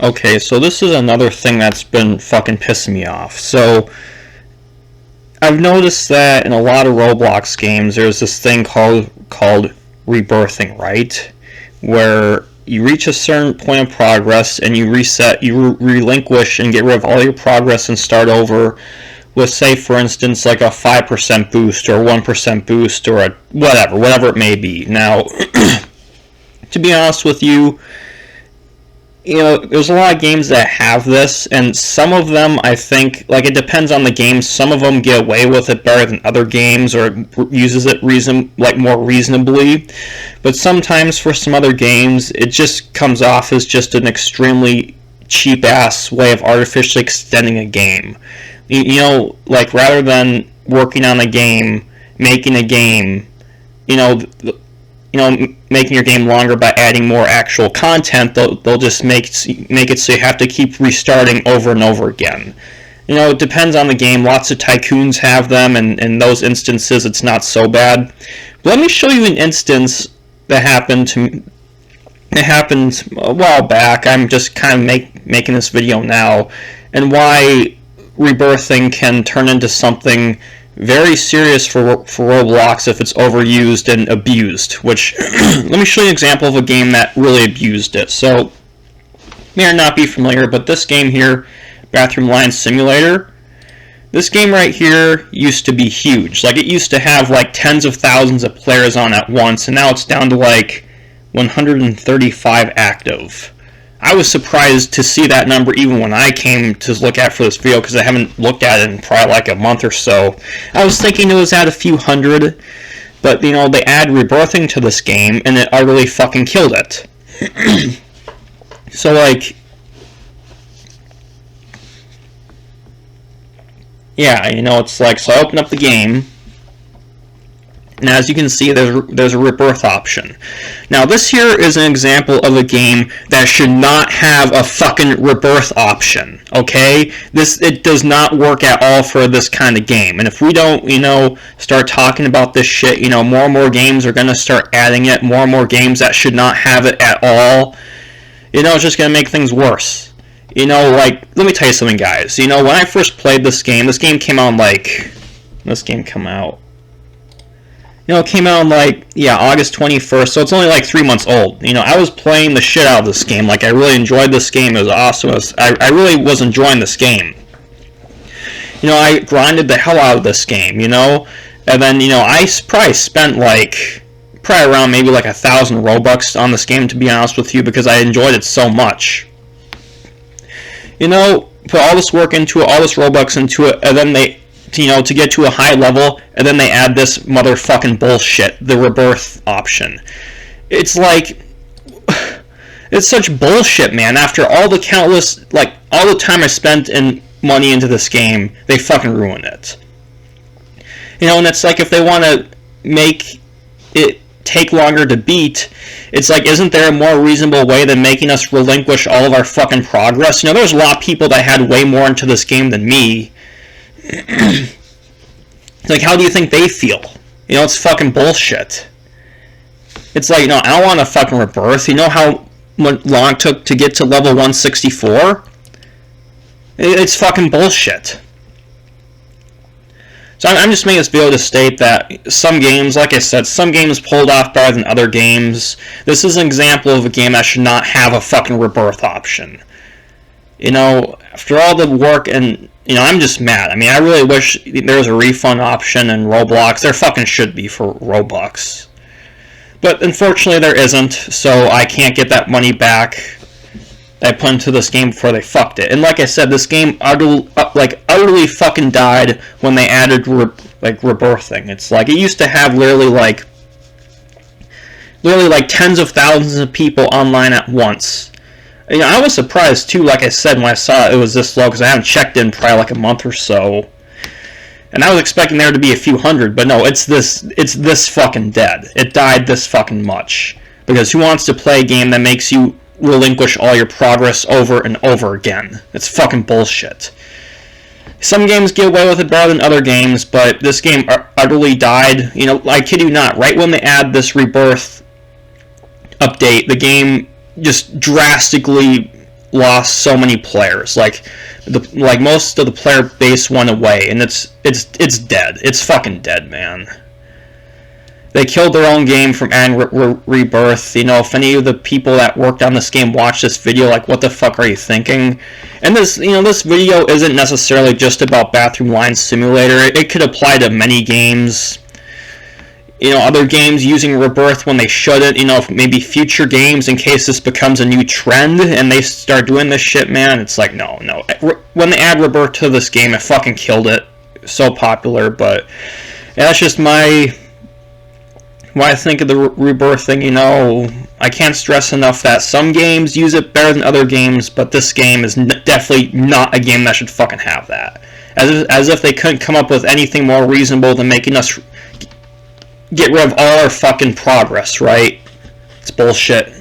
Okay, so this is another thing that's been fucking pissing me off. So, I've noticed that in a lot of Roblox games, there's this thing called rebirthing, right? Where you reach a certain point of progress and you reset, you relinquish and get rid of all your progress and start over with, say, for instance, like a 5% boost or 1% boost or a whatever it may be. Now, to be honest with you, there's a lot of games that have this, and some of them, I think, like, it depends on the game. Some of them get away with it better than other games, or uses it more reasonably. But sometimes for some other games, it just comes off as just an extremely cheap-ass way of artificially extending a game. Like, rather than working on a game, making a game, making your game longer by adding more actual content, they'll just make it so you have to keep restarting over and over again. It depends on the game. Lots of tycoons have them, and in those instances, it's not so bad. But let me show you an instance that happened a while back. I'm just kind of making this video now, and why rebirthing can turn into something very serious for Roblox if it's overused and abused, which, let me show you an example of a game that really abused it. So, may or not be familiar, but this game here, Bathroom Line Simulator, this game right here used to be huge. Like, it used to have like tens of thousands of players on at once, and now it's down to like 135 active. I was surprised to see that number even when I came to look at for this video, because I haven't looked at it in probably like a month or so. I was thinking it was at a few hundred, but they add rebirthing to this game and it utterly fucking killed it. So like, yeah, it's like, so I open up the game, and as you can see, there's a rebirth option. Now, this here is an example of a game that should not have a fucking rebirth option, okay? It does not work at all for this kind of game. And if we don't, start talking about this shit, more and more games are going to start adding it, more and more games that should not have it at all. It's just going to make things worse. Like, let me tell you something, guys. When I first played this game came out it came out August 21st, so it's only like 3 months old. I was playing the shit out of this game. Like, I really enjoyed this game. It was awesome. I really was enjoying this game. I grinded the hell out of this game, and then, I probably spent around maybe like 1,000 Robux on this game, to be honest with you, because I enjoyed it so much. Put all this work into it, all this Robux into it, and then to get to a high level, and then they add this motherfucking bullshit, the rebirth option. It's like, it's such bullshit, man. After all the all the time I spent in money into this game, they fucking ruin it. And it's like, if they want to make it take longer to beat, it's like, isn't there a more reasonable way than making us relinquish all of our fucking progress? There's a lot of people that had way more into this game than me. Like, how do you think they feel? It's fucking bullshit. It's like, I don't want to fucking rebirth. How long it took to get to level 164? It's fucking bullshit. So I'm just making this video to state that some games, like I said, some games pulled off better than other games. This is an example of a game that should not have a fucking rebirth option. After all the work, and I'm just mad. I really wish there was a refund option in Roblox. There fucking should be for Roblox. But unfortunately there isn't, so I can't get that money back that I put into this game before they fucked it. And like I said, this game utterly fucking died when they added rebirthing. It's like, it used to have literally tens of thousands of people online at once. I was surprised too, like I said, when I saw it was this low, because I haven't checked in probably like a month or so. And I was expecting there to be a few hundred, but no, it's this fucking dead. It died this fucking much. Because who wants to play a game that makes you relinquish all your progress over and over again? It's fucking bullshit. Some games get away with it better than other games, but this game utterly died. I kid you not, right when they add this rebirth update, the game just drastically lost so many players. Like most of the player base went away, and it's dead. It's fucking dead, man. They killed their own game from adding rebirth. You know, if any of the people that worked on this game watch this video, like, what the fuck are you thinking? And this, you know, this video isn't necessarily just about Bathroom Line Simulator. It could apply to many games. You know, other games using rebirth when they shouldn't. You know, maybe future games, in case this becomes a new trend and they start doing this shit, man. It's like, no. When they add rebirth to this game, it fucking killed it. So popular, but yeah, that's just why I think of the rebirth thing. You know, I can't stress enough that some games use it better than other games, but this game is definitely not a game that should fucking have that. As if they couldn't come up with anything more reasonable than making us get rid of all our fucking progress, right? It's bullshit.